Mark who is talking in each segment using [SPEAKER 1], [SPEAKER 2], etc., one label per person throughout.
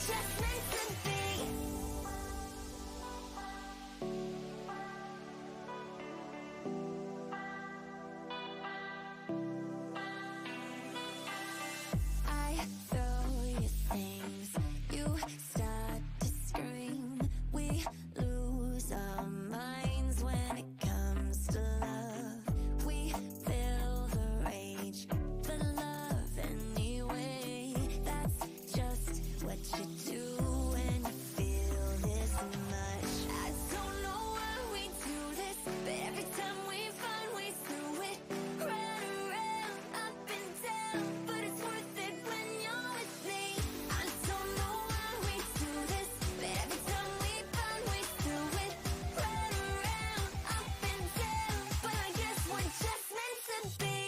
[SPEAKER 1] just meant to be. I throw you things, you start to scream. We lose our minds when it comes to love. We feel the rage, the love anyway. That's just what you do when you feel this much. I don't know why we do this, but every time we find ways through it, run around, up and down, but it's worth it when you're with me. I don't know why we do this, but every time we find ways through it, run around, up and down, but I guess we're just meant to be.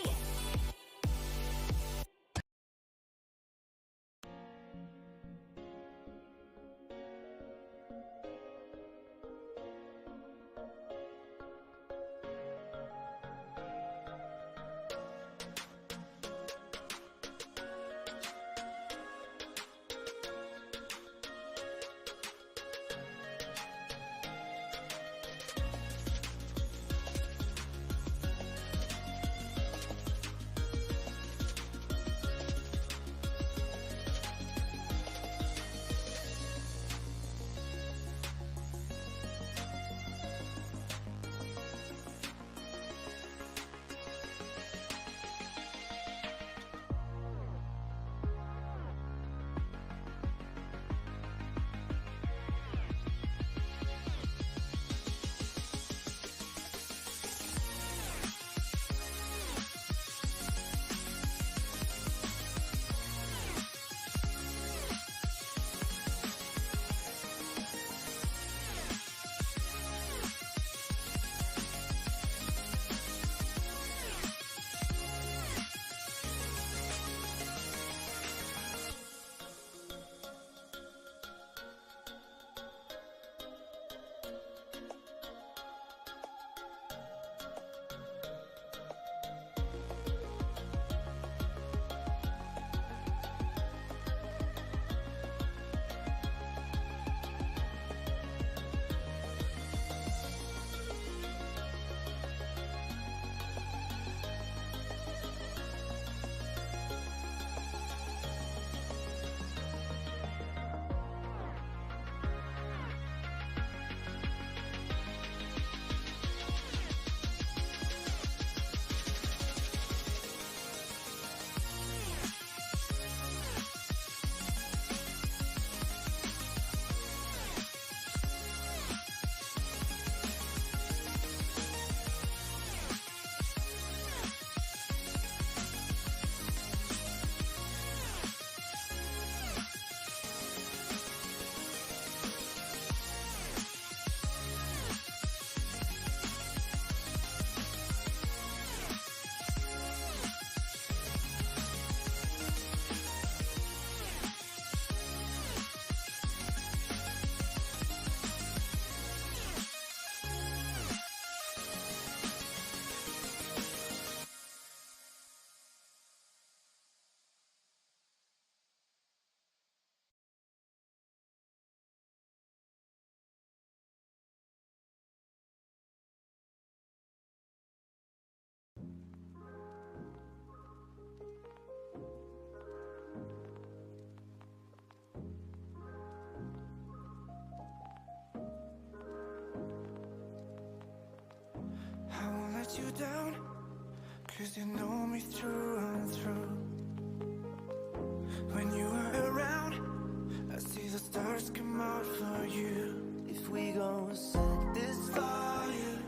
[SPEAKER 2] You down, 'cause you know me through and through. When you are around, I see the stars come out for you.
[SPEAKER 3] If we gon' set this fire,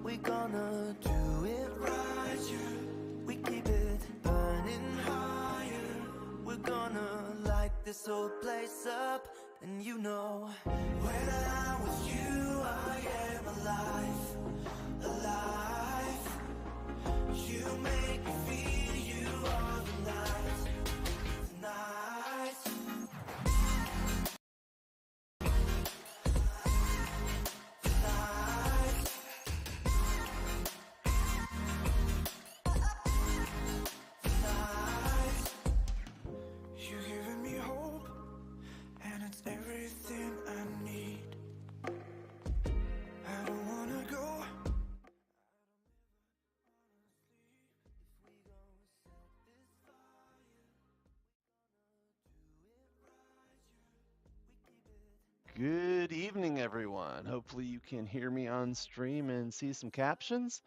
[SPEAKER 3] we gonna do it right, yeah. We keep it burning higher. We're gonna light this whole place up. And you know, when I'm with you, I am alive, alive. You make me feel you all the night, the night.
[SPEAKER 2] You're giving me hope, and it's
[SPEAKER 4] Good evening, everyone. Hopefully you can hear me on stream and see some captions.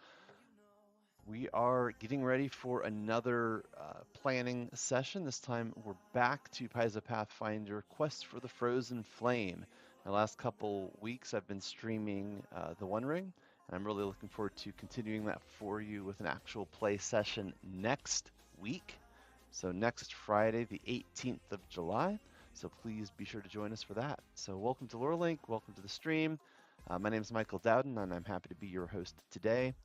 [SPEAKER 4] We are getting ready for another planning session. This time we're back to Pathfinder Quest for the Frozen Flame. The last couple weeks I've been streaming the One Ring, and I'm really looking forward to continuing that for you with an actual play session next week. So next Friday, the 18th of July. So please be sure to join us for that. So welcome to LoreLink, welcome to the stream. My name is Michael Dowden, and I'm happy to be your host today.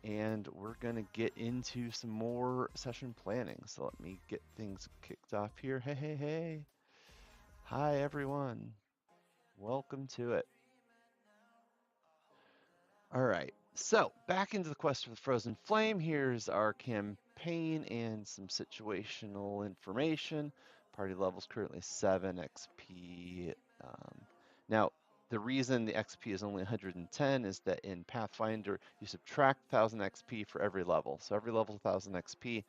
[SPEAKER 4] And we're gonna get into some more session planning. So let me get things kicked off here. Hey. Hi, everyone. Welcome to it. All right, so back into the Quest for the Frozen Flame. Here's our campaign and some situational information. Party level's currently 7 XP. Now, the reason the XP is only 110 is that in Pathfinder, you subtract 1,000 XP for every level. So every level is 1,000 XP.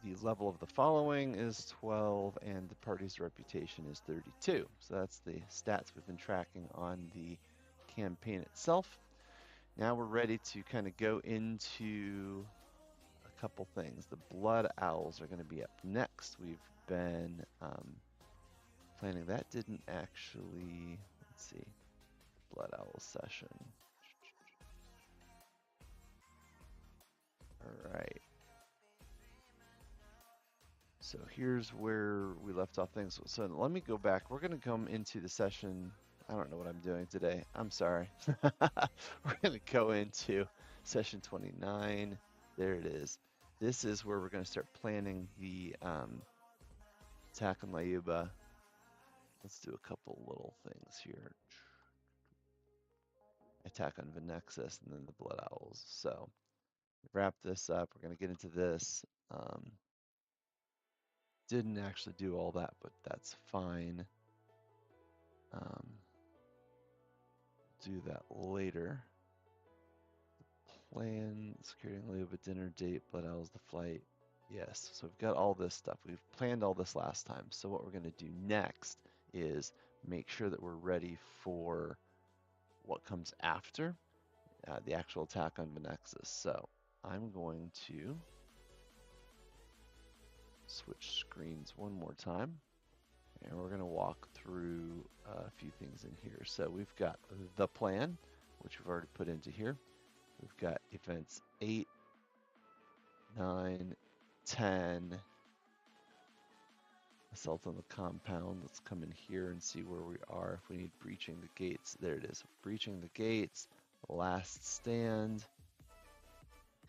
[SPEAKER 4] The level of the following is 12, and the party's reputation is 32. So that's the stats we've been tracking on the campaign itself. Now we're ready to kind of go into a couple things. The Blood Owls are going to be up next. We've been planning. That didn't actually, let's see, Blood Owl session. All right. So here's where we left off things. So let me go back. We're going to come into the session. I don't know what I'm doing today. I'm sorry. We're going to go into session 29. There it is. This is where we're going to start planning the attack on Layuba. Let's do a couple little things here. Attack on Venexus and then the Blood Owls. So wrap this up. We're going to get into this. Didn't actually do all that, but that's fine. Do that later. Plan, securing Layuba dinner date, Blood Owls, the flight. Yes, so we've got all this stuff. We've planned all this last time. So what we're going to do next is make sure that we're ready for what comes after the actual attack on Venexus. So I'm going to switch screens one more time, and we're going to walk through a few things in here. So we've got the plan, which we've already put into here. We've got events 8, 9, 10. Assault on the compound. Let's come in here and see where we are. If we need breaching the gates, there it is. Breaching the gates, last stand.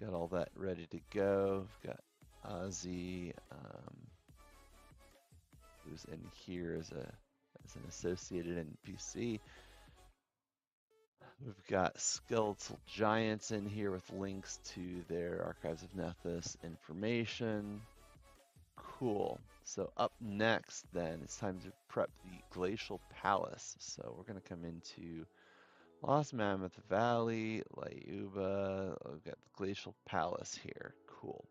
[SPEAKER 4] Got all that ready to go. We've got Ozzy, who's in here as an associated NPC. We've got skeletal giants in here with links to their Archives of Nethys information. Cool. So up next then, it's time to prep the Glacial Palace. So we're going to come into Lost Mammoth Valley, Layuba. We've got the Glacial Palace here. Cool.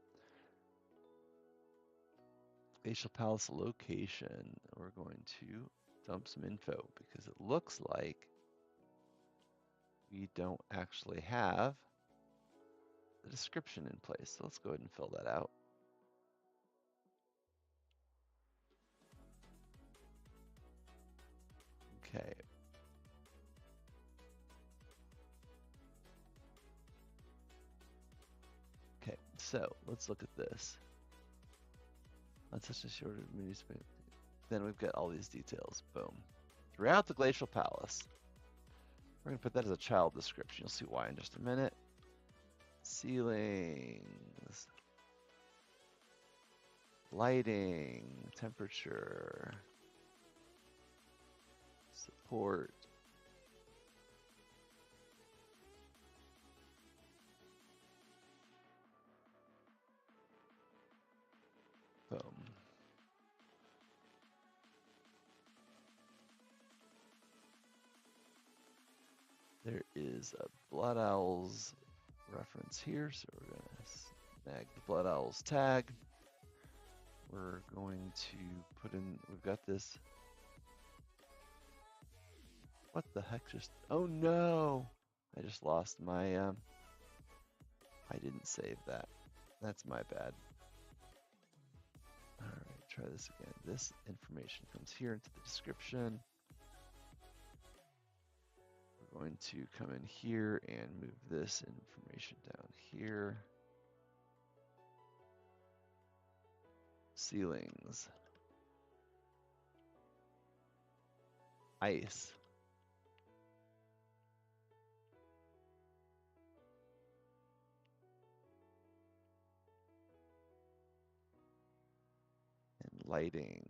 [SPEAKER 4] Glacial Palace location. We're going to dump some info because it looks like we don't actually have the description in place. So let's go ahead and fill that out. Okay. Okay, so let's look at this. On such a short mini space. Then we've got all these details. Boom. Throughout the Glacial Palace. We're going to put that as a child description. You'll see why in just a minute. Ceilings. Lighting. Temperature. Support. Boom. There is a Blood Owls reference here, so we're going to snag the Blood Owls tag. We're going to put in, we've got this What the heck just, oh no! I just lost my, I didn't save that. That's my bad. All right, try this again. This information comes here into the description. We're going to come in here and move this information down here. Ceilings. Ice. And lighting.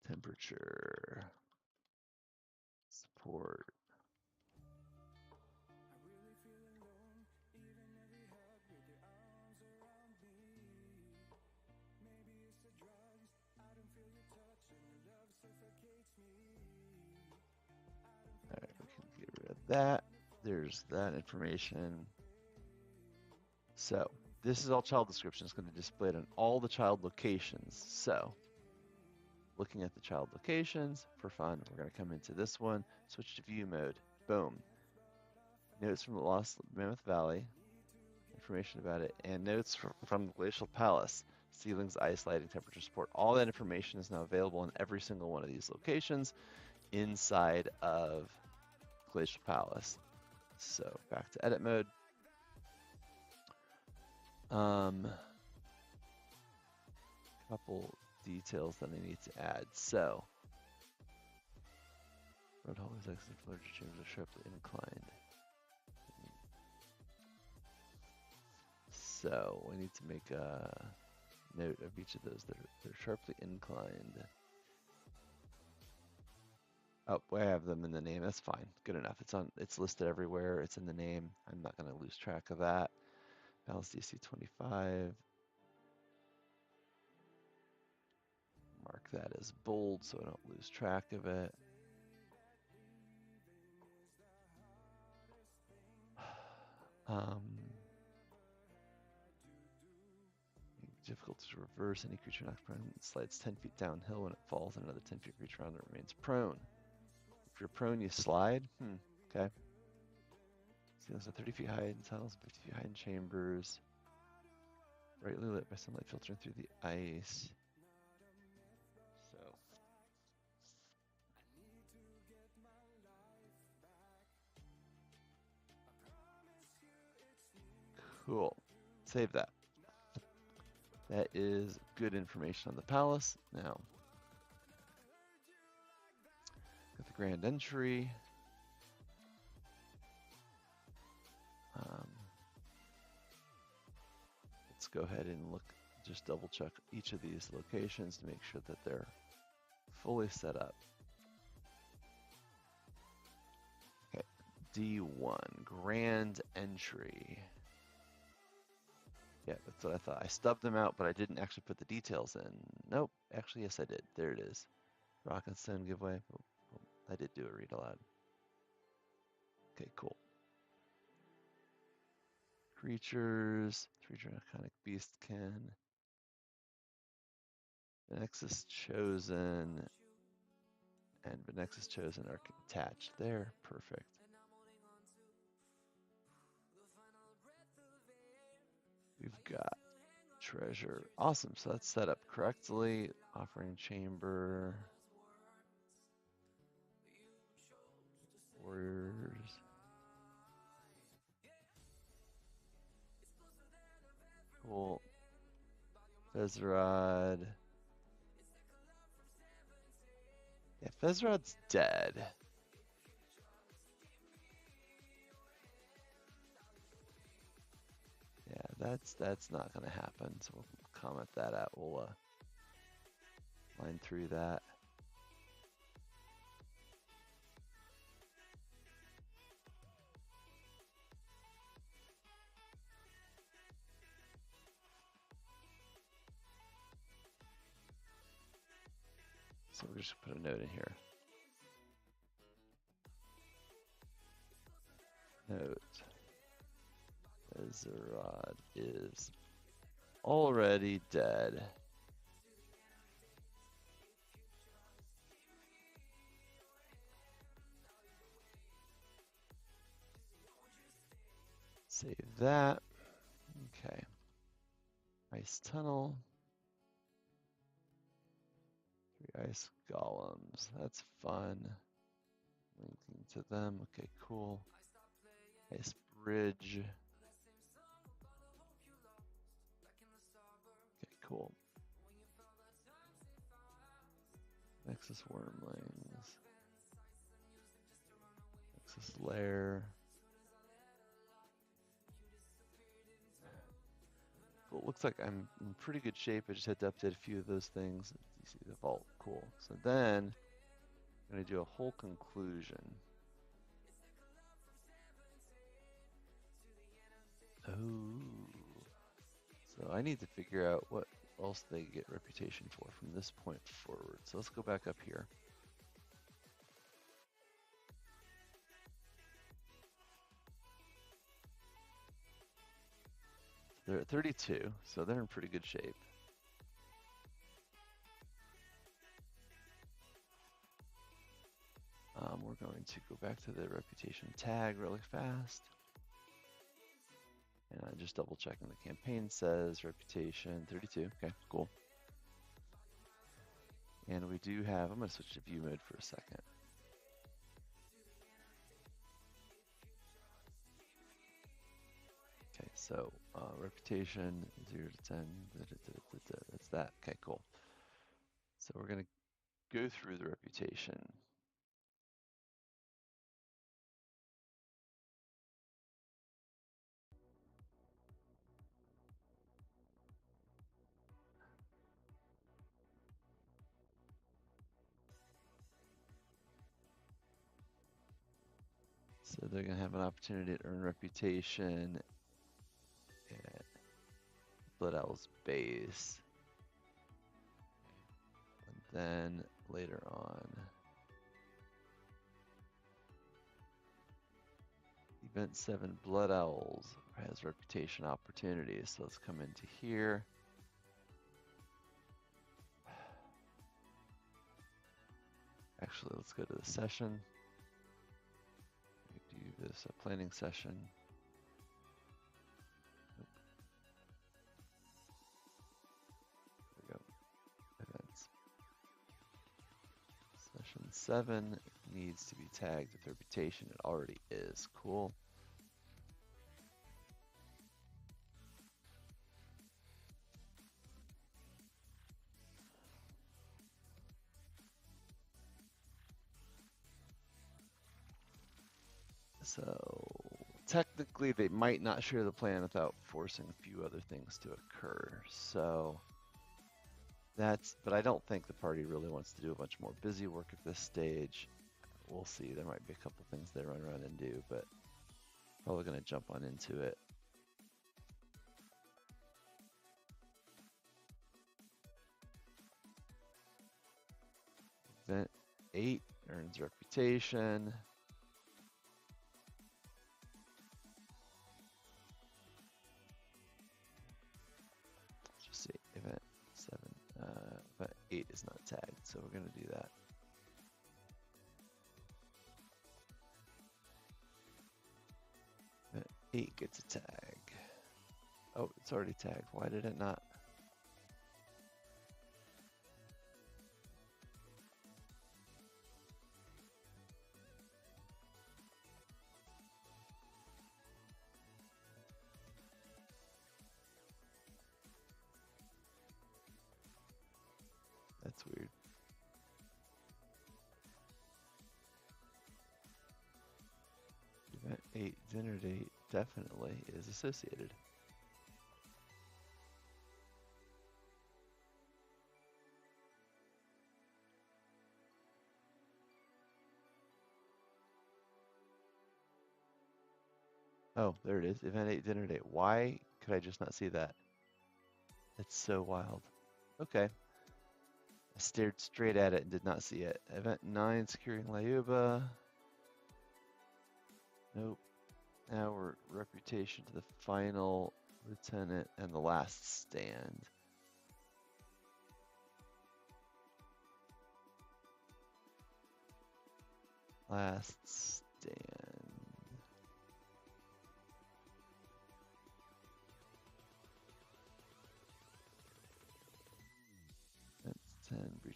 [SPEAKER 4] Temperature. Support. All right, we can get rid of that. There's that information. So this is all child description. It's going to display it on all the child locations. So looking at the child locations for fun, we're going to come into this one, switch to view mode. Boom. Notes from the Lost Mammoth Valley, information about it, and notes from the Glacial Palace. Ceilings, ice, lighting, temperature, support. All that information is now available in every single one of these locations inside of Glacial Palace. So back to edit mode. Couple details that I need to add. So road hallways, exit larger chambers are sharply inclined. So we need to make a note of each of those that they're sharply inclined. Oh, I have them in the name. That's fine. Good enough. It's listed everywhere. It's in the name. I'm not going to lose track of that. Palace DC 25. Mark that as bold so I don't lose track of it. Difficult to reverse. Any creature knocked prone slides 10 feet downhill. When it falls, another 10 feet creature around it remains prone. If you're prone, you slide. Okay. Ceilings are 30 feet high in tunnels, 50 feet high in chambers. Brightly lit by sunlight filtering through the ice. So. Cool. Save that. That is good information on the palace. Now, got the grand entry. Let's go ahead and look, just double check each of these locations to make sure that they're fully set up. Okay, D1, grand entry. Yeah, that's what I thought. I stubbed them out, but I didn't actually put the details in. Nope, actually, yes, I did. There it is. Rock and stone giveaway. Oh, I did do a read aloud. Okay, cool. Creatures. Creature iconic beastkin. Venexus chosen. And Venexus chosen are attached there. Perfect. We've got treasure. Awesome. So that's set up correctly. Offering chamber. Warriors. Cool. Fezrod. Yeah, Fezrod's dead. Yeah, that's not gonna happen. So we'll comment that out. We'll line through that. So we're just gonna put a note in here. Note. Fezrod is already dead. Save that. Okay. Ice tunnel. 3 ice golems. That's fun. Linking to them. Okay, cool. Ice bridge. Okay, cool. Nexus wormlings. Nexus lair. Well, it looks like I'm in pretty good shape. I just had to update a few of those things. You see the vault, cool. So then I'm gonna do a whole conclusion. Oh, so I need to figure out what else they get reputation for from this point forward. So let's go back up here. They're at 32, so they're in pretty good shape. We're going to go back to the reputation tag really fast. And I'm just double checking the campaign says reputation 32. Okay, cool. And we do have, I'm going to switch to view mode for a second. Okay, so reputation 0 to 10, that's that. Okay, cool. So we're going to go through the reputation. So they're going to have an opportunity to earn reputation at Blood Owl's base. And then later on, Event 7 Blood Owls has reputation opportunities. So let's come into here. Actually, let's go to the session. We do this planning session. Nope. There we go. Events. Session 7 needs to be tagged with reputation. It already is. Cool. So technically they might not share the plan without forcing a few other things to occur. So that's, but I don't think the party really wants to do a bunch more busy work at this stage. We'll see. There might be a couple things they run around and do, but probably going to jump on into it. Event 8 earns reputation. Just see, event 7, but 8 is not tagged, so we're going to do that. Event 8 gets a tag. Oh, it's already tagged. Why did it not? That's weird. Event 8 dinner date definitely is associated. Oh, there it is. Event 8 dinner date. Why could I just not see that? That's so wild. Okay. I stared straight at it and did not see it. Event 9 securing Layuba. Nope. Now we're reputation to the final lieutenant and the last stand. Last stand.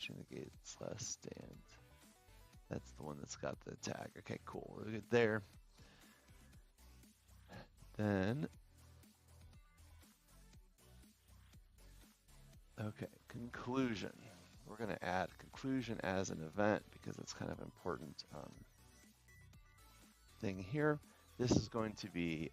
[SPEAKER 4] reaching the gate's last stand. That's the one that's got the tag. Okay, cool. We're good there. Then, okay, conclusion. We're going to add conclusion as an event because it's kind of an important thing here. This is going to be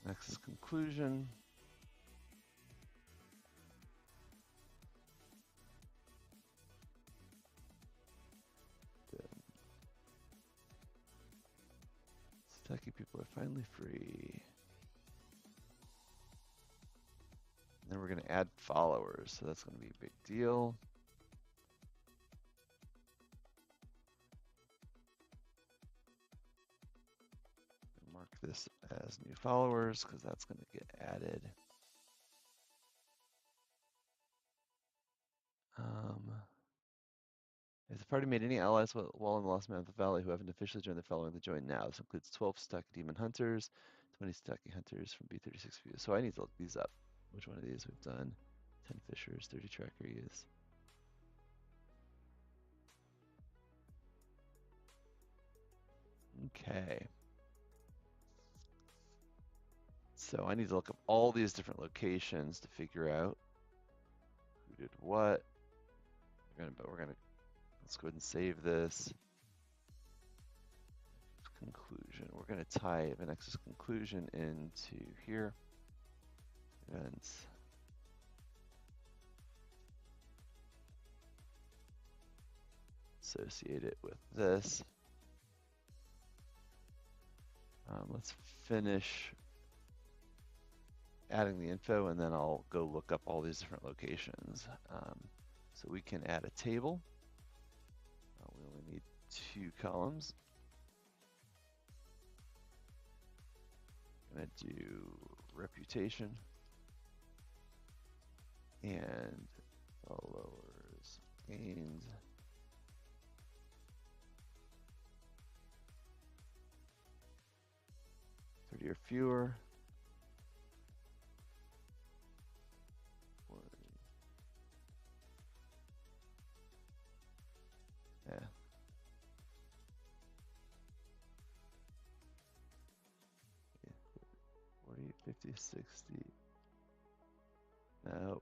[SPEAKER 4] next is conclusion. Kentucky people are finally free. And then we're going to add followers, so that's going to be a big deal. Mark this as new followers because that's going to get added. Has the party made any allies while in the Lost Mammoth Valley who haven't officially joined the following to join now? This includes 12 Stuck Demon Hunters, 20 Stucky Hunters from B36 views. So I need to look these up. Which one of these we've done? 10 Fishers, 30 Tracker Youths. Okay. So I need to look up all these different locations to figure out who did what. We're gonna let's go ahead and save this. Conclusion. We're gonna tie Vanex's conclusion into here. Events. Associate it with this. Let's finish adding the info and then I'll go look up all these different locations. So we can add a table. We only need 2 columns. I'm gonna do reputation and followers gained. Or fewer. Yeah. 40, 50, 60. No.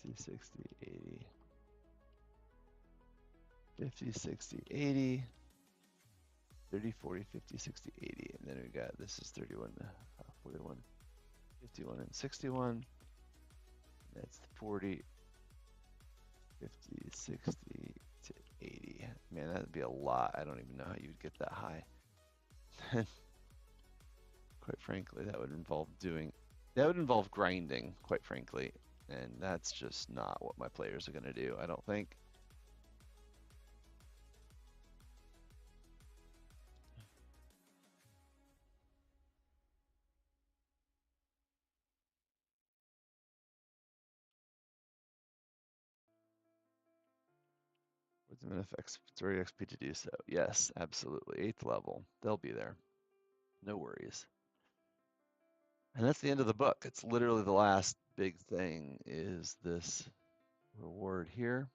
[SPEAKER 4] 50, 60, 80. 50, 60, 80. 30, 40, 50, 60, 80. And then we got, this is 31, 41, 51, and 61. That's 40, 50, 60 to 80. Man, that'd be a lot. I don't even know how you would get that high. Quite frankly, that would involve grinding, quite frankly. And that's just not what my players are going to do, I don't think. With them enough story XP to do so. Yes, absolutely. 8th level. They'll be there. No worries. And that's the end of the book. It's literally the last big thing is this reward here.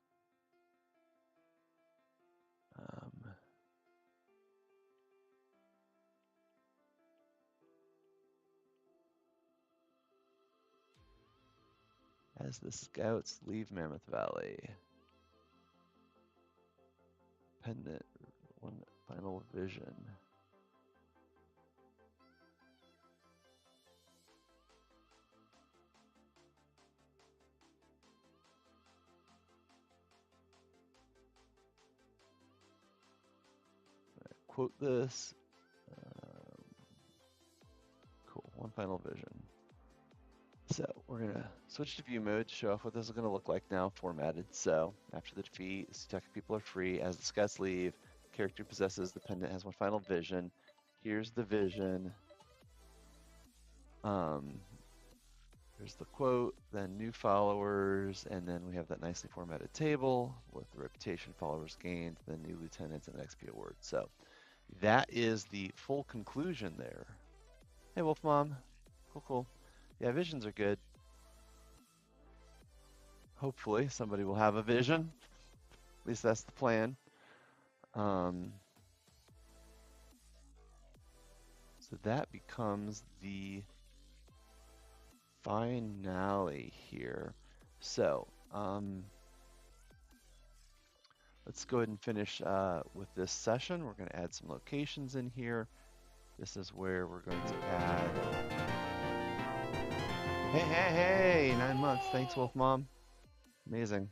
[SPEAKER 4] As the scouts leave Mammoth Valley. Pendant, one final vision. Quote this. Cool, one final vision. So we're gonna switch to view mode to show off what this is gonna look like now, formatted. So after the defeat, Stuck people are free. As the scouts leave, character possesses the pendant, has one final vision. Here's the vision. There's the quote, then new followers, and then we have that nicely formatted table with the reputation, followers gained, then new lieutenants, and XP awards. So that is the full conclusion there. Hey, Wolf Mom. Cool, cool. Yeah, visions are good. Hopefully somebody will have a vision. At least that's the plan. So that becomes the finale here. So let's go ahead and finish with this session. We're going to add some locations in here. This is where we're going to add. Hey, 9 months. Thanks, Wolf Mom. Amazing.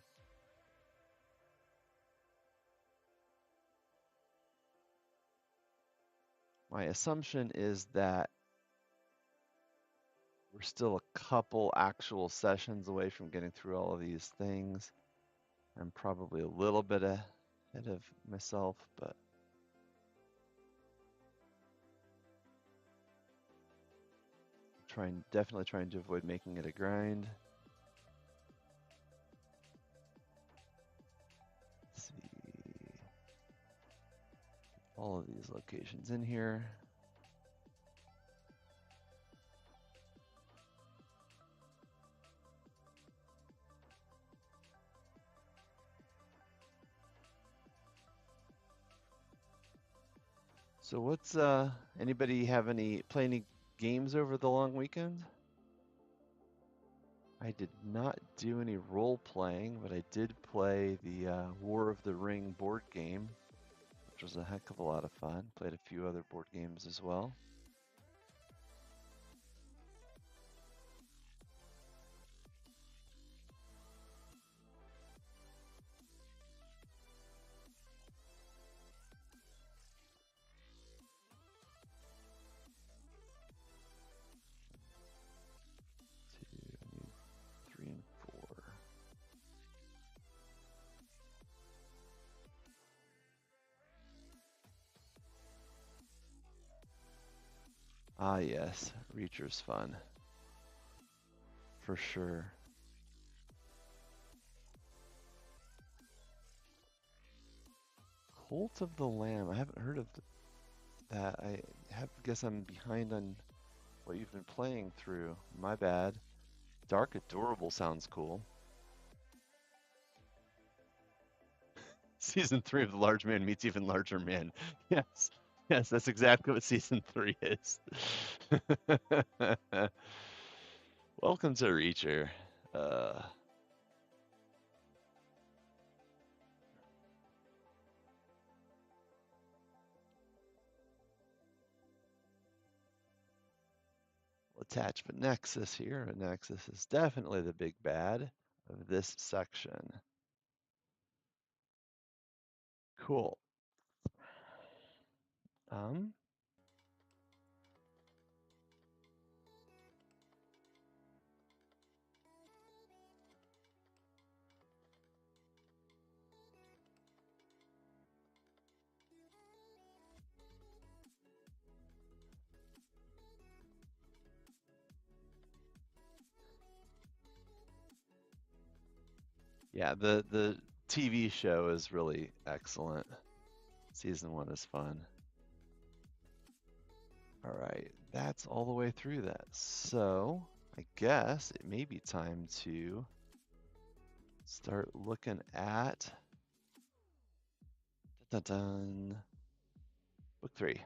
[SPEAKER 4] My assumption is that we're still a couple actual sessions away from getting through all of these things. I'm probably a little bit ahead of myself, but definitely trying to avoid making it a grind. Let's see. All of these locations in here. So what's anybody play any games over the long weekend? I did not do any role playing, but I did play the War of the Ring board game, which was a heck of a lot of fun. Played a few other board games as well. I need 3 and 4. Ah, yes, Reacher's fun. For sure. Cult of the Lamb. I haven't heard of that. Guess I'm behind on what you've been playing through. My bad. Dark Adorable sounds cool. Season 3 of The Large Man Meets Even Larger Man. Yes. Yes, that's exactly what season 3 is. Welcome to Reacher. Attachment Nexus here. Nexus is definitely the big bad of this section. Cool. Yeah, the TV show is really excellent. Season 1 is fun. All right, that's all the way through that. So I guess it may be time to start looking at book 3.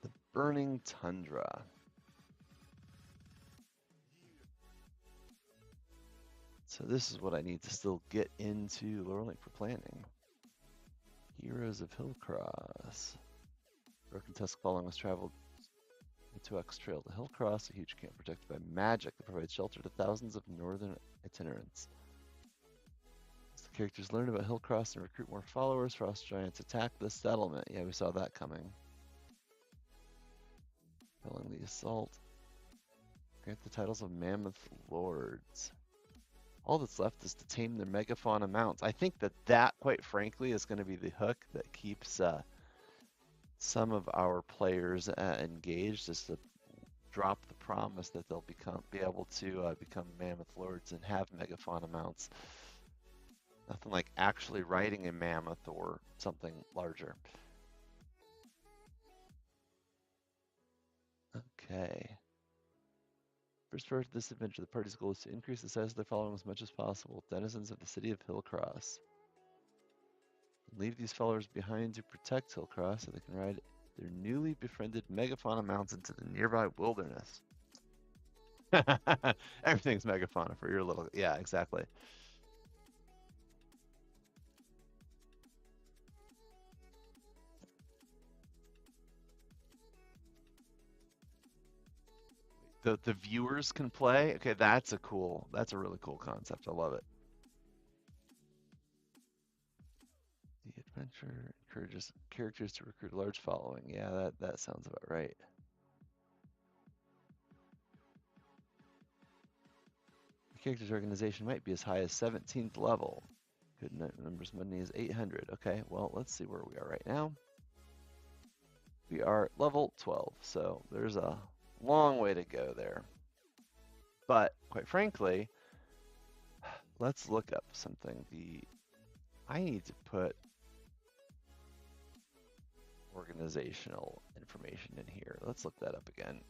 [SPEAKER 4] The Burning Tundra. So this is what I need to still get into Laurel for planning. Heroes of Hillcross. Broken Tusk following us traveled the 2X Trail to Hillcross, a huge camp protected by magic that provides shelter to thousands of northern itinerants. As the characters learn about Hillcross and recruit more followers, Frost Giants attack the settlement. Yeah, we saw that coming. Following the assault. Grant the titles of Mammoth Lords. All that's left is to tame their megafauna mounts. I think that quite frankly, is going to be the hook that keeps some of our players engaged is to drop the promise that they'll be able to become mammoth lords and have megafauna mounts. Nothing like actually riding a mammoth or something larger. Okay. First part of this adventure, the party's goal is to increase the size of their following as much as possible. Denizens of the city of Hillcross. Leave these followers behind to protect Hillcross so they can ride their newly befriended megafauna mounts into the nearby wilderness. Everything's megafauna for your little... Yeah, exactly. The viewers can play? Okay, that's a really cool concept. I love it. The adventure encourages characters to recruit a large following. Yeah, that sounds about right. The character's organization might be as high as 17th level. Good numbers money is 800. Okay, well, let's see where we are right now. We are level 12, so there's a long way to go there. But quite frankly, let's look up something. I need to put organizational information in here. Let's look that up again.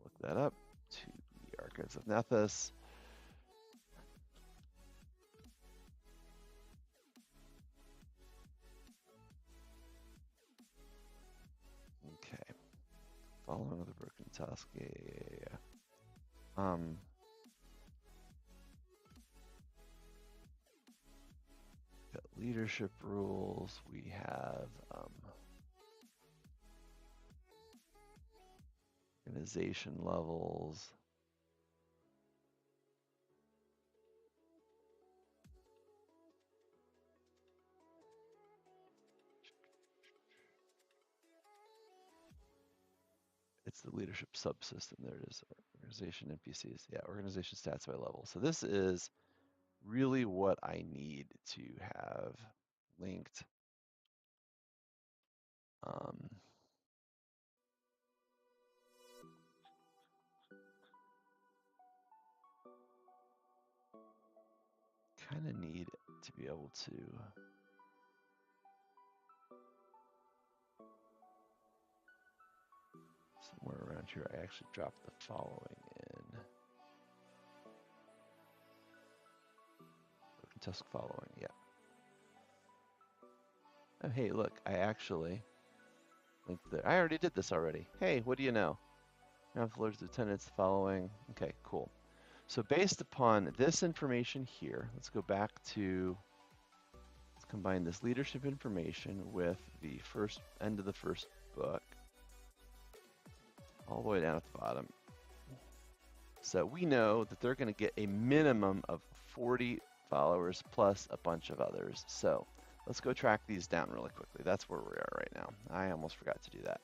[SPEAKER 4] Look that up to the Archives of Nethys. Okay. Following the broken task. Yeah. Got leadership rules. We have organization levels. It's the leadership subsystem. There it is. Organization NPCs. Yeah, organization stats by level. So this is really what I need to have linked. Kind of need to be able to somewhere around here. I actually dropped the following in. Broken Tusk following, yeah. Oh, hey, look, I actually linked there. I already did this already. Hey, what do you know? Now the Lord's Lieutenant's following. Okay, cool. So based upon this information here, let's go back to, let's combine this leadership information with the first end of the first book, all the way down at the bottom. So we know that they're going to get a minimum of 40 followers plus a bunch of others. So let's go track these down really quickly. That's where we are right now. I almost forgot to do that.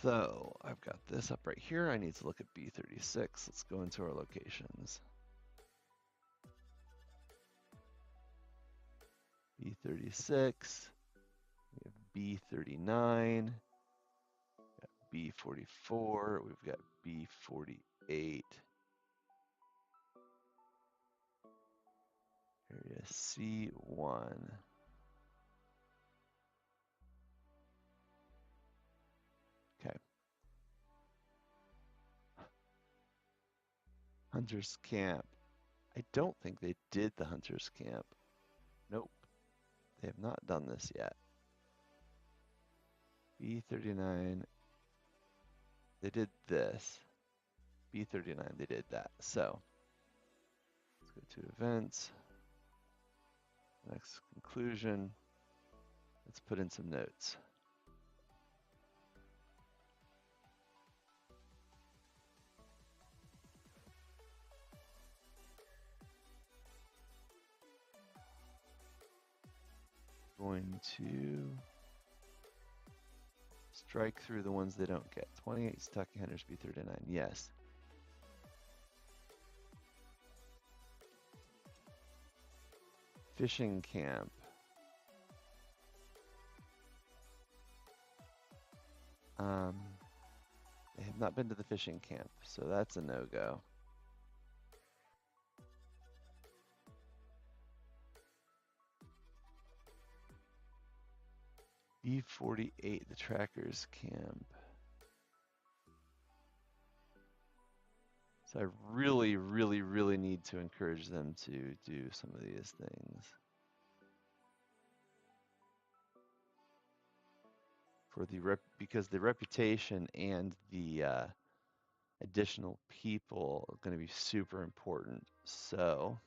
[SPEAKER 4] So I've got this up right here. I need to look at B36. Let's go into our locations. B36, we have B39, B44, we've got B48, area C1. Okay. Hunter's Camp. I don't think they did the Hunter's Camp. Nope. They have not done this yet. B39, they did this. B39, they did that. So, let's go to events. Next conclusion. Let's put in some notes. going to strike through the ones they don't get. 28 Stucky Hunters, B39, yes. Fishing camp. I have not been to the fishing camp, so that's a no-go. B48, the trackers camp. So I really, really, really need to encourage them to do some of these things. For the because the reputation and the additional people are going to be super important. So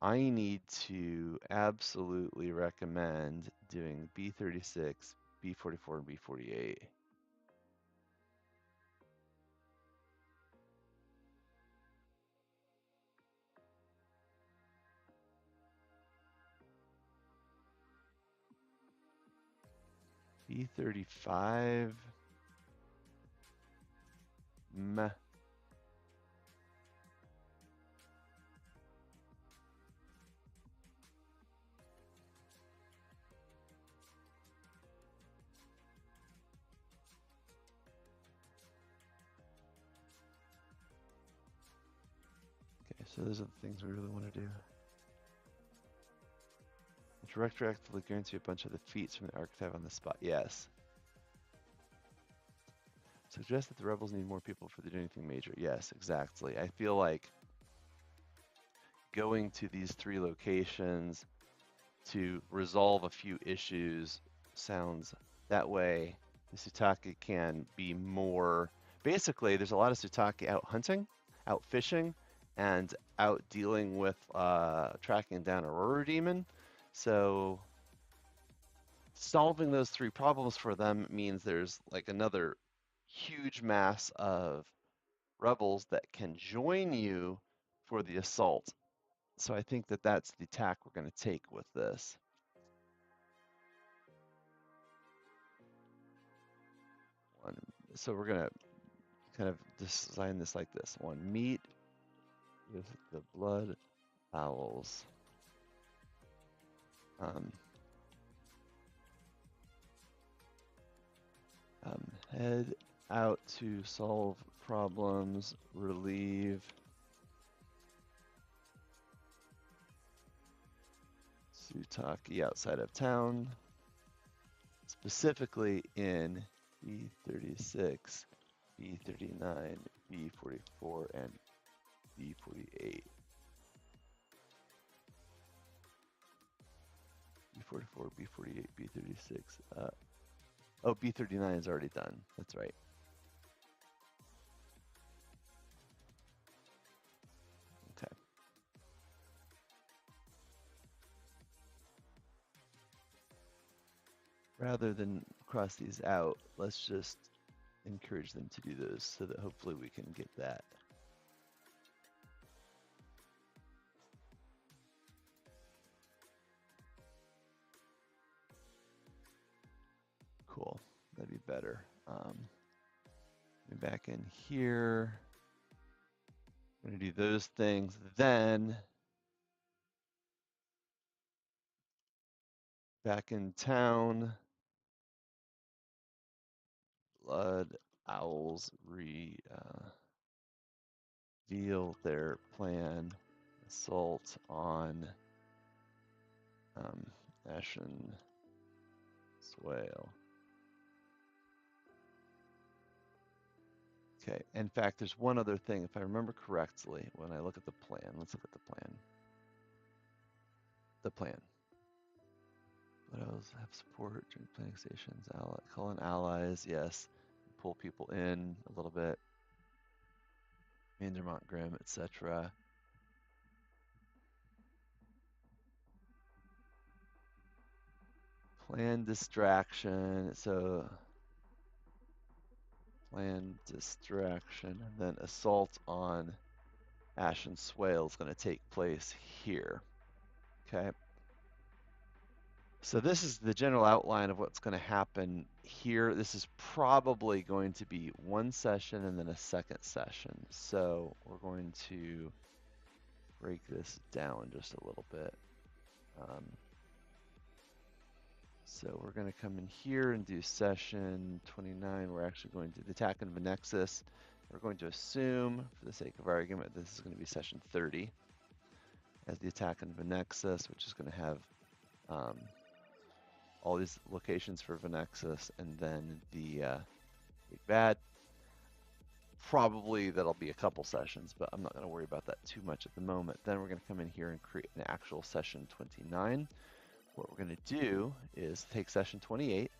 [SPEAKER 4] I need to absolutely recommend doing B36, B44, and B48. B35, meh. Okay, so those are the things we really want to do. The director actively guarantee a bunch of the feats from the archetype on the spot. Yes. Suggest that the rebels need more people for to do anything major. Yes, exactly. I feel like going to these 3 locations to resolve a few issues sounds that way. The Sutaki can be more. Basically, there's a lot of Sutaki out hunting, out fishing, and out dealing with tracking down Aurora Demon. So solving those 3 problems for them means there's like another huge mass of rebels that can join you for the assault. So I think that that's the tack we're going to take with this. So we're going to kind of design this like this. 1, meet with the blood owls. Head out to solve problems, relieve Sutaki outside of town, specifically in B36, B39, B44, and B48. B44, B48, B36. Oh, B39 is already done. That's right. Okay. Rather than cross these out, let's just encourage them to do those so that hopefully we can get that. Cool. That'd be better. Back in here. I'm going to do those things. Then back in town. Blood owls reveal their plan. Assault on Ashen Swale. Okay, in fact, there's one other thing, if I remember correctly, when I look at the plan. Let's look at the plan. The plan. What else? Have support during planning stations. Call in allies, yes. Pull people in a little bit. Vandermont Grim, etc. Plan distraction. So plan distraction, and then assault on Ashen Swale is going to take place here. Okay. So this is the general outline of what's going to happen here. This is probably going to be one session and then a second session. So we're going to break this down just a little bit. So we're going to come in here and do session 29. We're actually going to the attack of Venexus. We're going to assume, for the sake of argument, this is going to be session 30 as the attack on Venexus, which is going to have all these locations for Venexus, and then the Big Bad. Probably that'll be a couple sessions, but I'm not going to worry about that too much at the moment. Then we're going to come in here and create an actual session 29. What we're going to do is take session 28.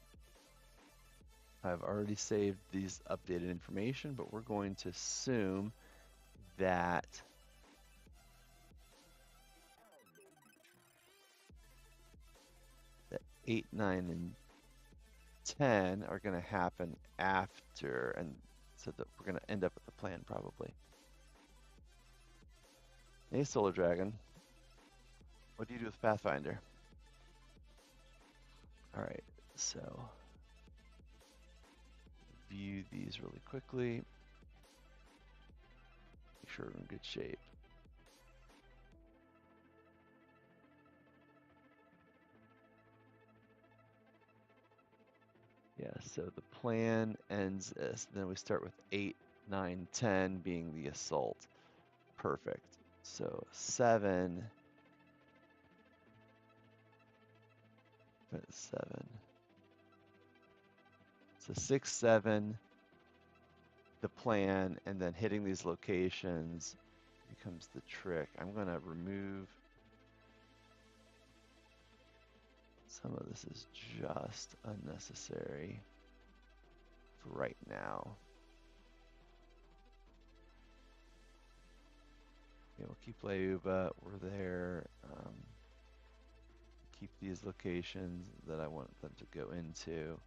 [SPEAKER 4] I've already saved these updated information, but we're going to assume that that 8, 9, and 10 are going to happen after, and so that we're going to end up with the plan probably. Hey, Solar Dragon, what do you do with Pathfinder? All right, so view these really quickly. Make sure we're in good shape. Yeah, so the plan ends as, then we start with 8, 9, 10 being the assault. Perfect. So 7, 7. So 6, 7, the plan, and then hitting these locations becomes the trick. I'm going to remove some of this is just unnecessary for right now. Okay, we'll keep Leuba, we're there. Keep these locations that I want them to go into.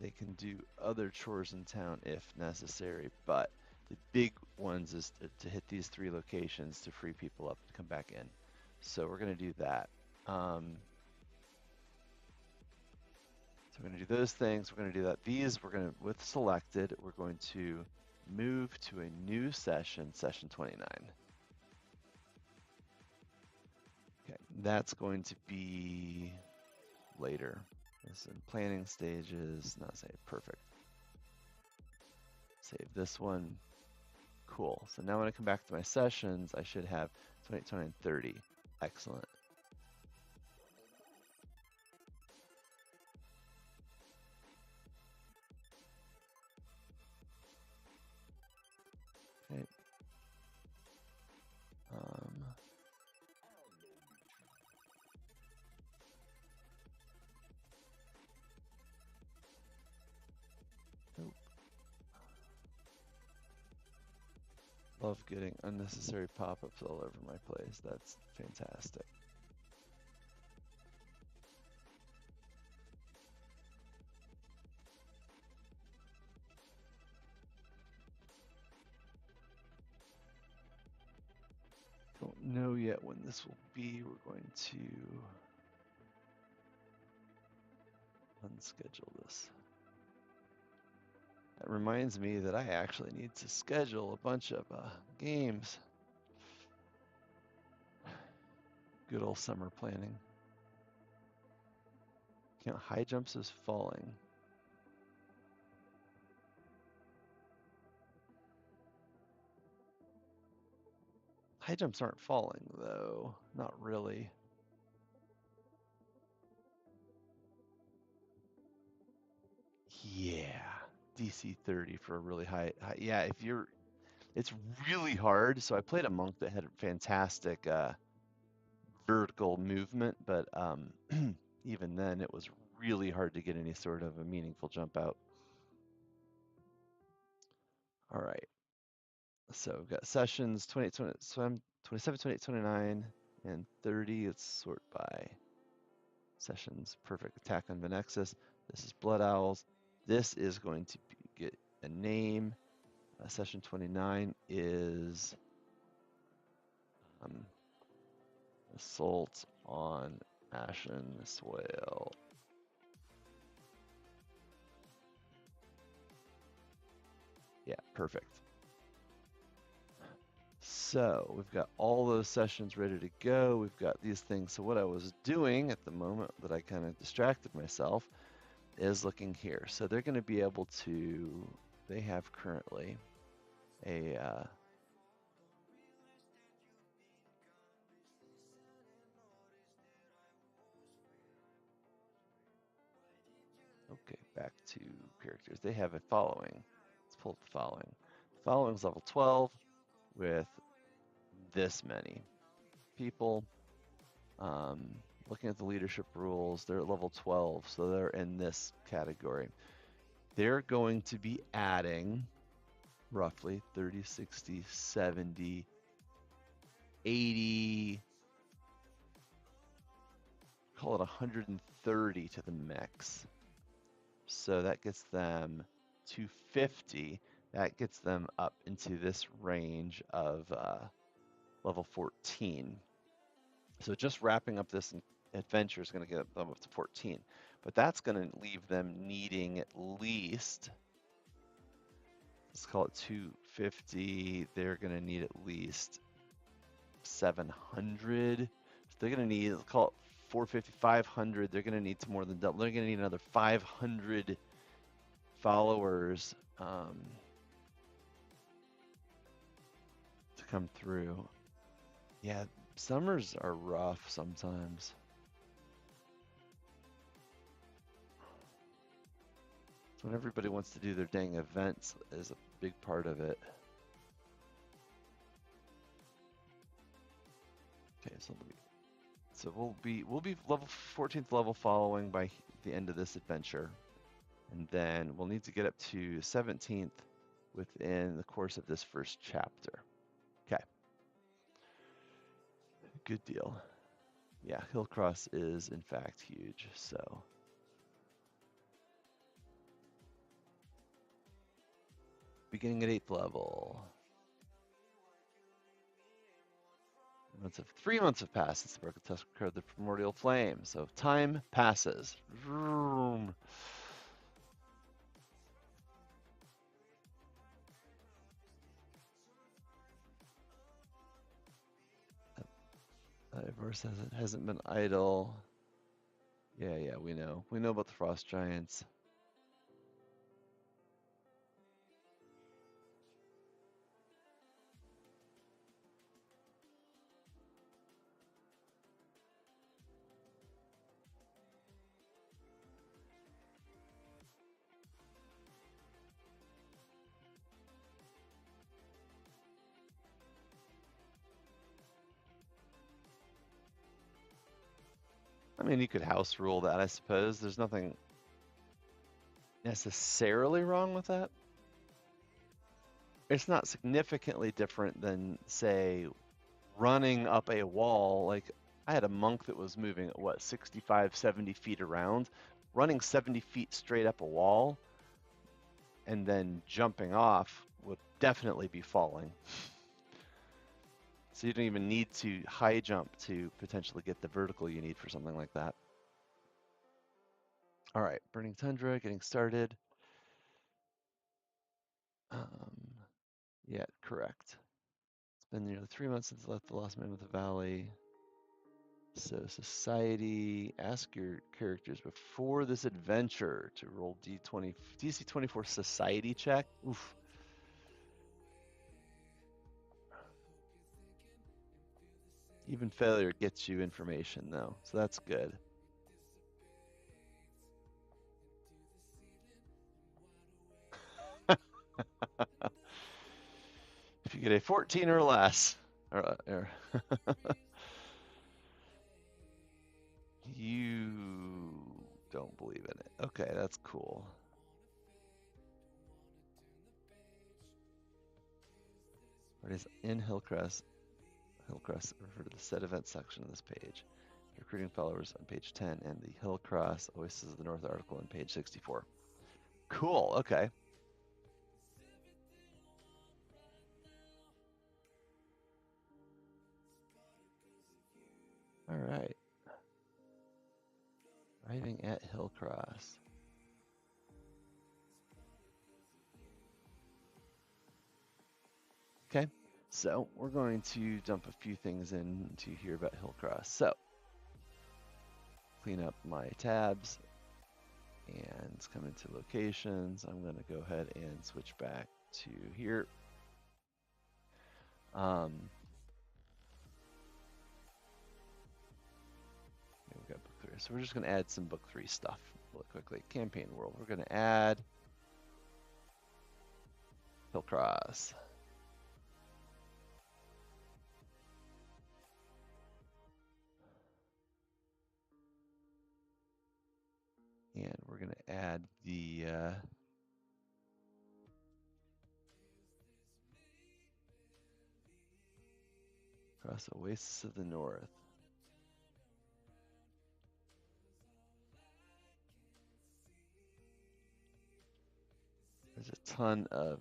[SPEAKER 4] They can do other chores in town if necessary, but the big ones is to hit these 3 locations to free people up to come back in. So we're going to do that. So we're going to do those things. We're going to do that. These we're going to, with selected, we're going to move to a new session, session 29. Okay, that's going to be later. This in planning stages, not save, perfect. Save this one. Cool. So now when I come back to my sessions, I should have 28, 29, 30. Excellent. Okay. Nope. Love getting unnecessary pop-ups all over my place. That's fantastic. Don't know yet when this will be. We're going to unschedule this. That reminds me that I actually need to schedule a bunch of games. Good old summer planning. Count high jumps as falling. High jumps aren't falling though, not really. Yeah, DC 30 for a really high. Yeah, if you're, it's really hard. So I played a monk that had fantastic vertical movement, but even then it was really hard to get any sort of a meaningful jump out. All right, so we've got sessions 28, 27, 28, 29, and 30. Let's sort by sessions. Perfect. Attack on Venexus. This is Blood Owls. This is going to get a name. Session 29 is Assault on Ashen Swale. Yeah, perfect. So we've got all those sessions ready to go. We've got these things. So what I was doing at the moment that I kind of distracted myself is looking here. So they're going to be able to, they have currently a, okay, back to characters. They have a following. Let's pull up the following. The following is level 12 with this many people. Looking at the leadership rules, they're at level 12, so they're in this category. They're going to be adding roughly 30, 60, 70, 80, call it 130 to the mix. So that gets them to 50. That gets them up into this range of level 14. So just wrapping up this adventure is going to get them up to 14. But that's going to leave them needing at least, let's call it 250. They're going to need at least 700. So they're going to need, let's call it 450, 500. They're going to need to more than double. They're going to need another 500 followers to come through. Yeah, summers are rough sometimes. When everybody wants to do their dang events is a big part of it. Okay, so we'll be level 14th level following by the end of this adventure, and then we'll need to get up to 17th within the course of this first chapter. Okay, good deal. Yeah, Hillcross is in fact huge, so. Beginning at 8th level. 3 months have passed since the broken tusk occurred, the primordial flame. So time passes. Vroom. Ivor says it hasn't been idle. Yeah, we know. We know about the frost giants. I mean, you could house rule that, I suppose. There's nothing necessarily wrong with that. It's not significantly different than, say, running up a wall. Like, I had a monk that was moving at what, 65, 70 feet around, running 70 feet straight up a wall and then jumping off would definitely be falling. So you don't even need to high jump to potentially get the vertical you need for something like that. All right, Burning Tundra, getting started. Yeah, correct. It's been nearly 3 months since I left the Lost Mammoth Valley. So society, ask your characters before this adventure to roll D20, DC 24 society check. Oof. Even failure gets you information though, so that's good. If you get a 14 or less, or you don't believe in it. Okay, that's cool. It is in Hillcrest. Hillcrest, refer to the set event section of this page. Recruiting followers on page 10 and the Hillcross Oasis of the North article on page 64. Cool, okay. All right. Arriving at Hillcross. Okay, so we're going to dump a few things into here about Hillcross. So, clean up my tabs and come into locations. I'm going to go ahead and switch back to here. We've got book 3. So we're just going to add some book 3 stuff really quickly. Campaign world. We're going to add Hillcross. And we're going to add the Across Oasis of the North. There's a ton of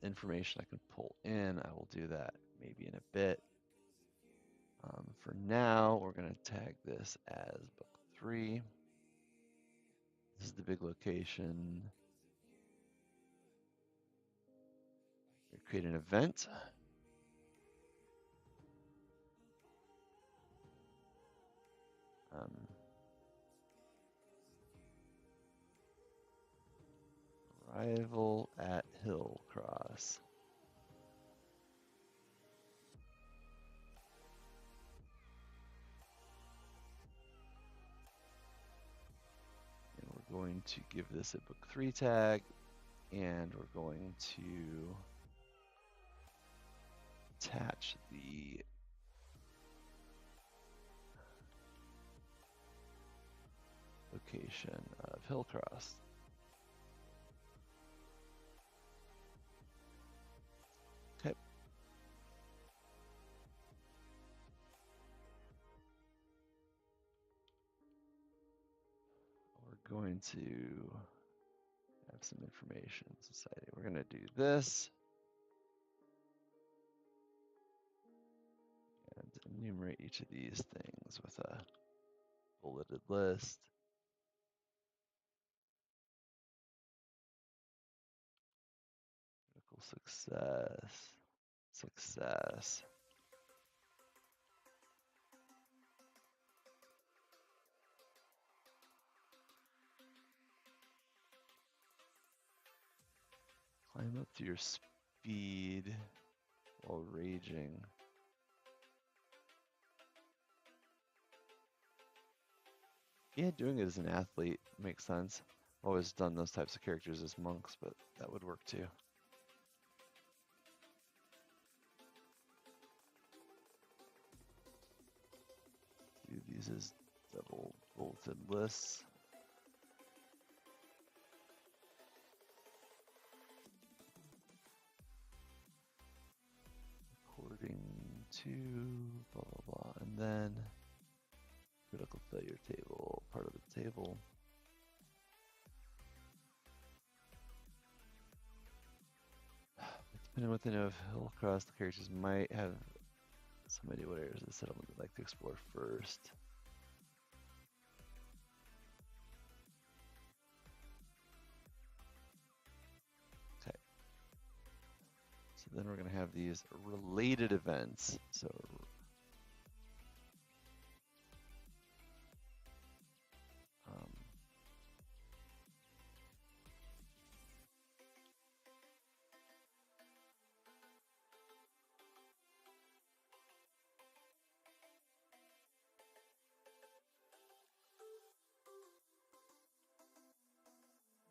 [SPEAKER 4] information I can pull in. I will do that maybe in a bit. For now, we're going to tag this as book 3. This is the big location. We create an event. Arrival at Hillcross. And we're going to give this a book 3 tag, and we're going to attach the location of Hillcross. Okay. We're going to have some information society. We're going to do this and enumerate each of these things with a bulleted list. Critical success. Success. Climb up to your speed while raging. Yeah, doing it as an athlete makes sense. I've always done those types of characters as monks, but that would work too. Do these as double bolted lists. According to blah blah blah, and then critical failure table, part of the table. Depending on what they know of Hillcross, the characters might have some idea what areas of the settlement they'd like to explore first. Okay. So then we're going to have these related events. So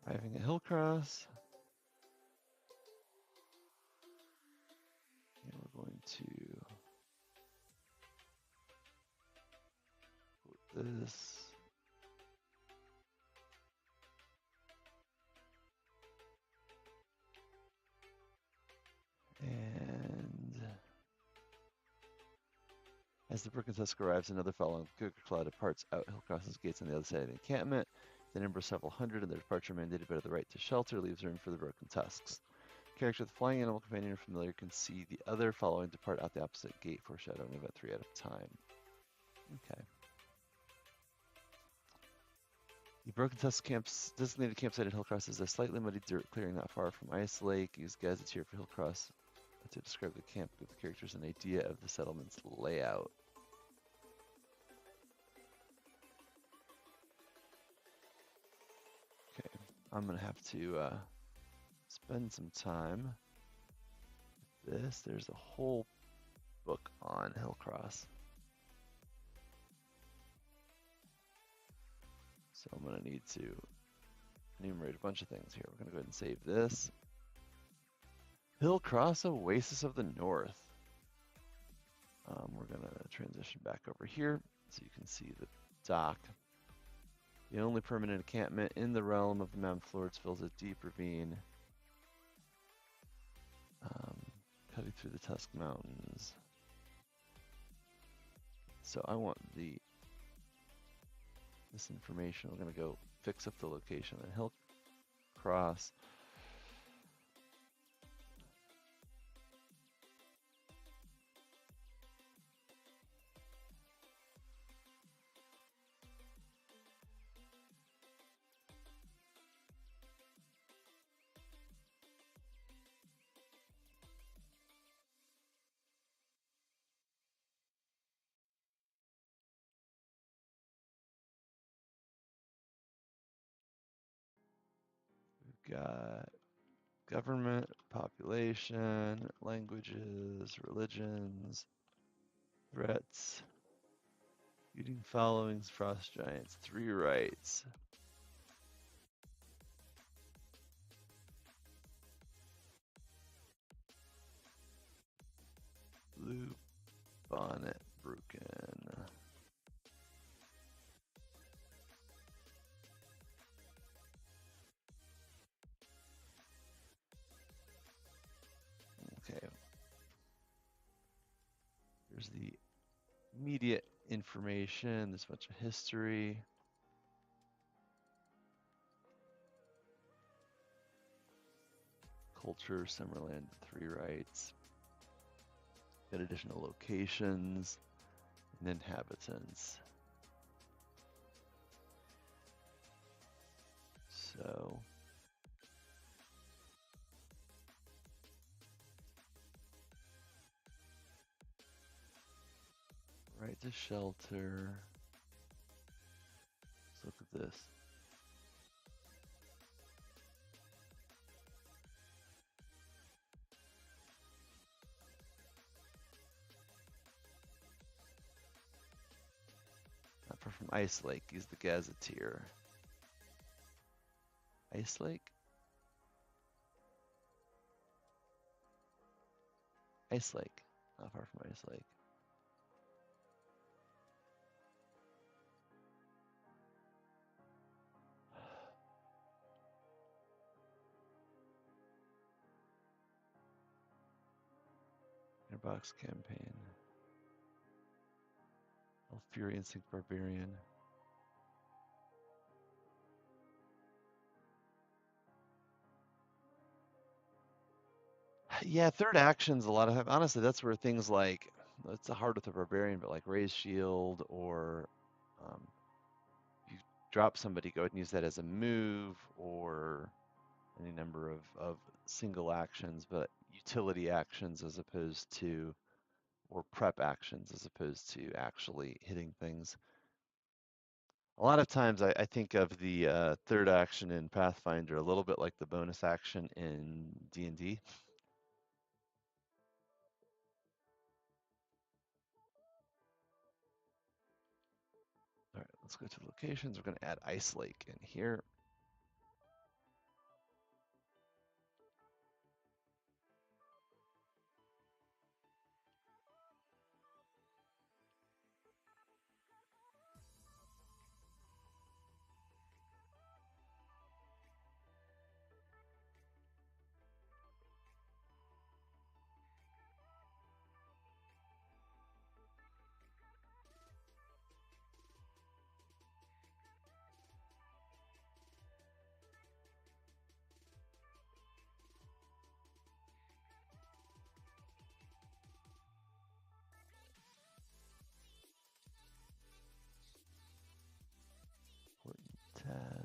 [SPEAKER 4] arriving at Hillcross. And we're going to put this. And as the Broken Tusk arrives, another following Cougar Claw departs out Hillcross's gates on the other side of the encampment. The number of several hundred and their departure mandated by the right to shelter leaves room for the Broken Tusks. Character with Flying Animal Companion or Familiar can see the other following depart out the opposite gate, foreshadowing event 3 at a time. Okay. The broken test camp's designated campsite at Hillcross is a slightly muddy dirt clearing not far from Ice Lake. Use gazetteer for Hillcross to describe the camp, give the characters an idea of the settlement's layout. Okay, I'm gonna have to spend some time with this. There's a whole book on Hillcross. So I'm gonna need to enumerate a bunch of things here. We're gonna go ahead and save this. Hillcross, Oasis of the North. We're gonna transition back over here so you can see the dock. The only permanent encampment in the realm of the Mammoth Lords fills a deep ravine, cutting through the Tusk Mountains. So I want this information. We're gonna go fix up the location on Hillcross. We've got government, population, languages, religions, threats, feuding followings, frost giants, 3 rights. Blue bonnet broken. Okay. Here's the immediate information. There's a bunch of history. Culture, Summerland, 3 rights. Got additional locations and inhabitants. So right to shelter. Let's look at this. Not far from Ice Lake. He's the gazetteer. Ice Lake? Ice Lake. Not far from Ice Lake. Airbox campaign. Fury Instinct Barbarian. Yeah, third action's a lot of time. Honestly, that's where things like, it's hard with the Barbarian, but like Raise Shield or you drop somebody, go ahead and use that as a move, or any number of single actions, but utility actions as opposed to, or prep actions as opposed to actually hitting things. A lot of times I think of the third action in Pathfinder a little bit like the bonus action in D&D. All right, let's go to locations. We're going to add Ice Lake in here.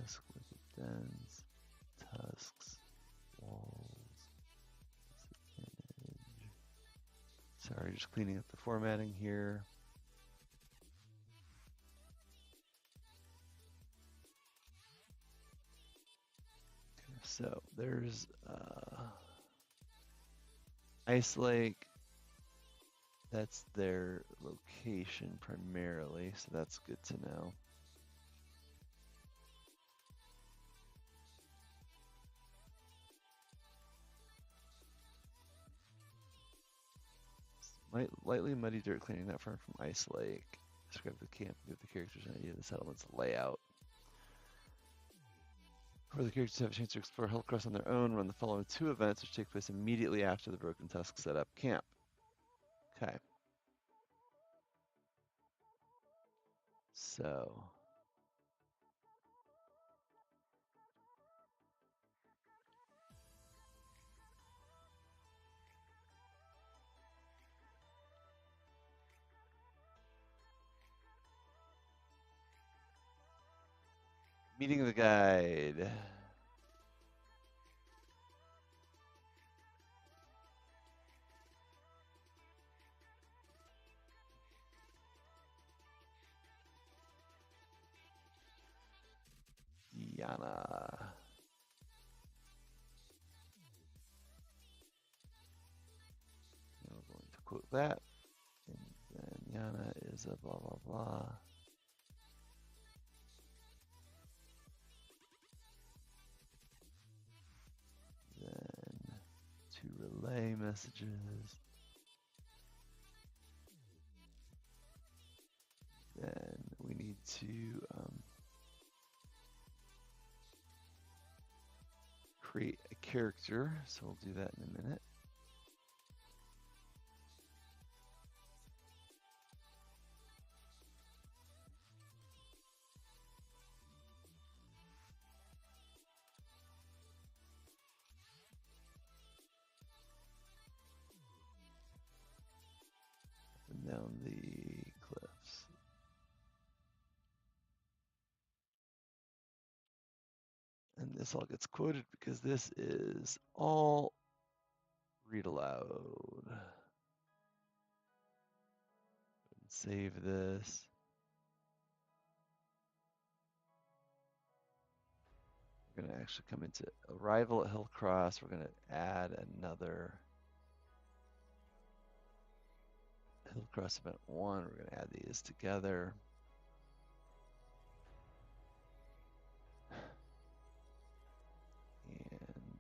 [SPEAKER 4] Tusk, wicked dens, tusks, walls, disadvantage. Sorry, just cleaning up the formatting here. Okay, so there's Ice Lake. That's their location primarily, so that's good to know. Lightly muddy dirt cleaning that farm from Ice Lake. Describe the camp, give the characters an idea of the settlement's layout. Where the characters have a chance to explore Hellcross on their own, run the following 2 events, which take place immediately after the Broken Tusk setup camp. Okay. So. Meeting the guide. Yana. We're going to quote that. And then Yana is a blah, blah, blah. Then 2 relay messages. Then we need to create a character, so we'll do that in a minute. And down the cliffs. And this all gets quoted because this is all read aloud. Save this. We're going to actually come into arrival at Hillcross. We're going to add another Hillcross event 1. We're going to add these together. And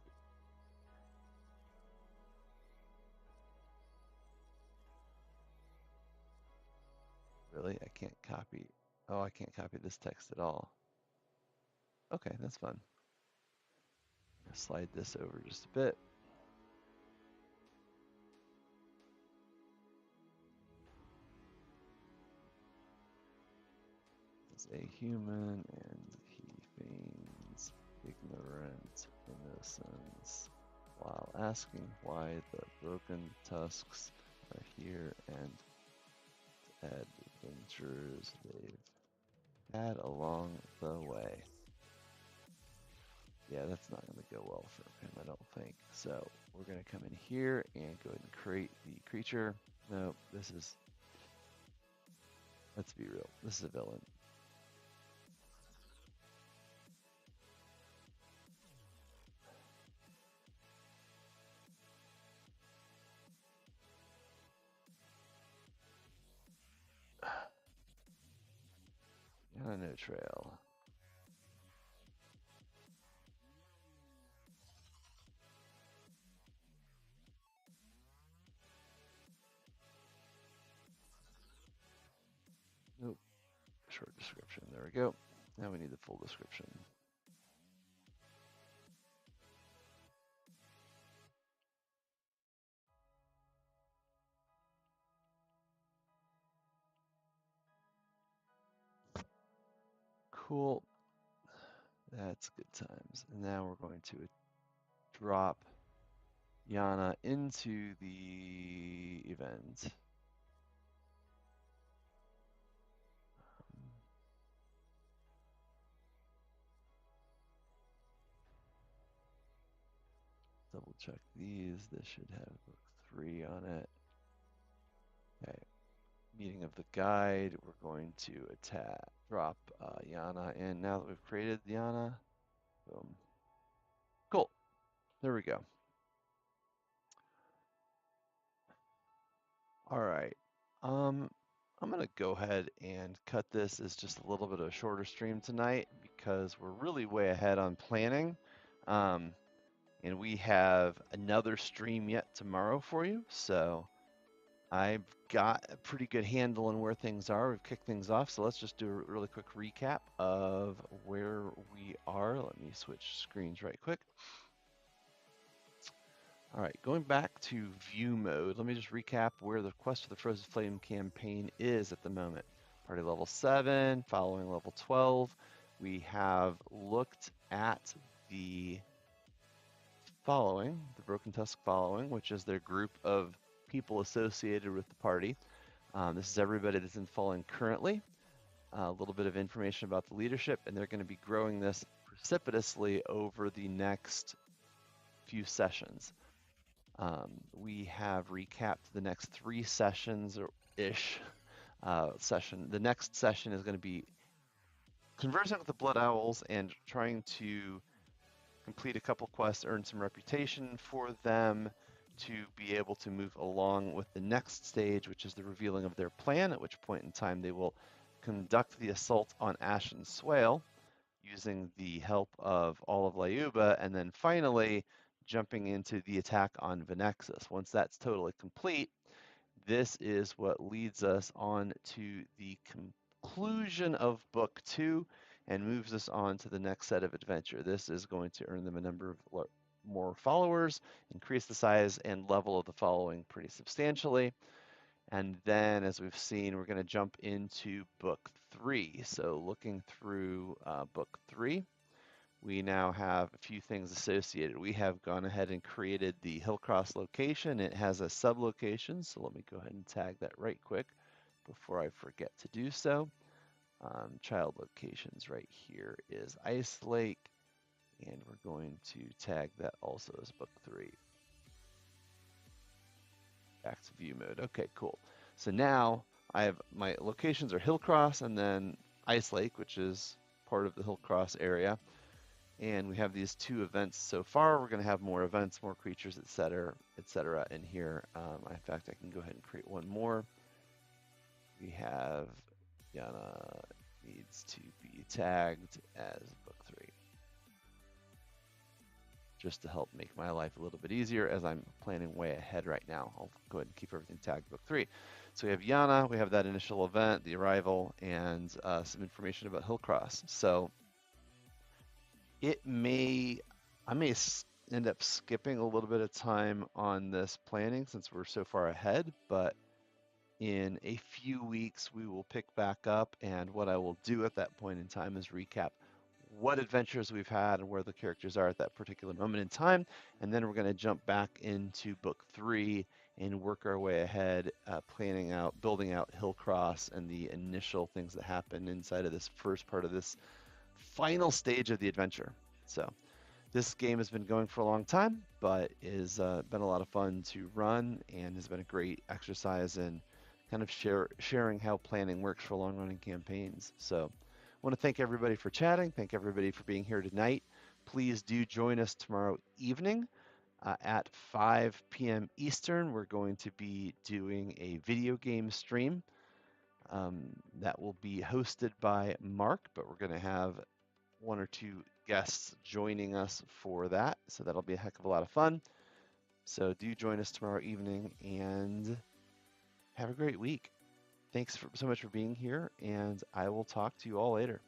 [SPEAKER 4] really, I can't copy. Oh, I can't copy this text at all. Okay, that's fun. Slide this over just a bit. As a human, and he feigns ignorant innocence while asking why the broken tusks are here and adventures they've had along the way. Yeah, that's not going to go well for him, I don't think. So we're going to come in here and go ahead and create the creature. No, this is, let's be real, this is a villain. No trail. Nope. Short description. There we go. Now we need the full description. Cool. That's good times. And now we're going to drop Yana into the event. double check these. This should have book 3 on it. Okay. Meeting of the guide. We're going to drop Yana in now that we've created Yana. Boom. Cool. There we go. All right. I'm gonna go ahead and cut this as just a little bit of a shorter stream tonight because we're really way ahead on planning. And we have another stream yet tomorrow for you. So I've got a pretty good handle on where things are. We've kicked things off. So let's just do a really quick recap of where we are. Let me switch screens right quick. All right, going back to view mode, let me just recap where the Quest for the Frozen Flame campaign is at the moment. Party level 7, following level 12. We have looked at the following, the Broken Tusk following, which is their group of people associated with the party. This is everybody that's in following currently. A little bit of information about the leadership, and they're going to be growing this precipitously over the next few sessions. We have recapped the next 3 sessions-ish session. The next session is going to be conversing with the Blood Owls and trying to complete a couple quests, earn some reputation for them to be able to move along with the next stage, which is the revealing of their plan, at which point in time they will conduct the assault on Ashen Swale using the help of all of Lyuba, and then finally jumping into the attack on Venexus. Once that's totally complete, this is what leads us on to the conclusion of Book 2 and moves us on to the next set of adventure. This is going to earn them a number of more followers, increase the size and level of the following pretty substantially. And then, as we've seen, we're going to jump into Book 3. So looking through Book 3, we now have a few things associated. We have gone ahead and created the Hillcross location. It has a sub-location, so let me go ahead and tag that right quick before I forget to do so. Child locations right here is Ice Lake, and we're going to tag that also as Book 3. Back to view mode. Okay, cool. So now I have my locations are Hillcross and then Ice Lake, which is part of the Hillcross area. And we have these 2 events so far. We're going to have more events, more creatures, etc., in here. In fact, I can go ahead and create one more. We have Yana needs to be tagged as Book 3. Just to help make my life a little bit easier as I'm planning way ahead right now. I'll go ahead and keep everything tagged Book 3. So we have Yana, we have that initial event, the arrival, and some information about Hillcross. So I may end up skipping a little bit of time on this planning since we're so far ahead, but in a few weeks we will pick back up, and what I will do at that point in time is recap what adventures we've had and where the characters are at that particular moment in time, and then we're going to jump back into Book 3 and work our way ahead, building out Hillcross and the initial things that happen inside of this first part of this final stage of the adventure. So this game has been going for a long time, but has been a lot of fun to run and has been a great exercise in kind of sharing how planning works for long-running campaigns. So I want to thank everybody for chatting. Thank everybody for being here tonight. Please do join us tomorrow evening at 5 p.m. Eastern. We're going to be doing a video game stream that will be hosted by Mark, but we're going to have 1 or 2 guests joining us for that. So that'll be a heck of a lot of fun. So do join us tomorrow evening and have a great week. Thanks so much for being here, and I will talk to you all later.